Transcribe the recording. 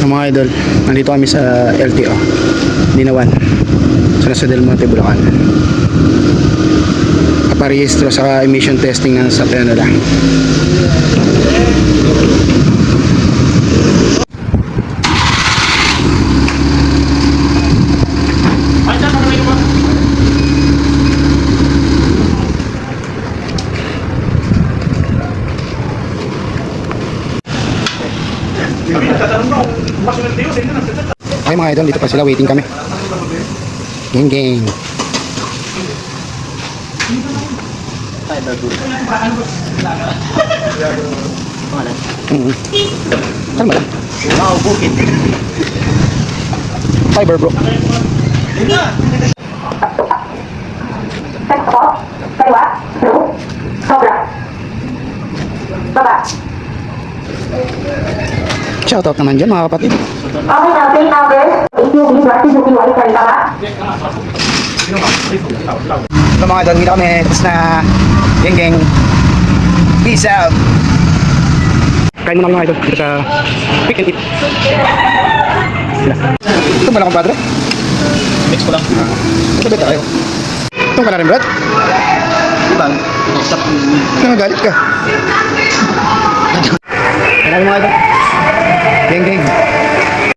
So mga idol, nandito kami sa LTO Dinawan, sa Nasa Del Monte, Bulacan. Kaparehistro sa emission testing ng sakyan nila. Ay mga idol, dito pa sila, waiting kami. Gang gang. Saan ba lang? Bukit. Fiber bro. Sektor, kaliwa, sobra, baba. Shoutout naman dyan mga kapatid. Okay na, plate number, AQB, Brasi, Suki, Wali, tama? So mga idol, dito kami. Tapos na gang gang. Peace out. Kain mo na mga idol dito sa Pick and Eat. Ito ba lang ang padre? Mix ko lang. Ito ba tayo? Itong ka na rin Brad? Ibang. Nangagalit ka. Kaya mga idol. Gang gang.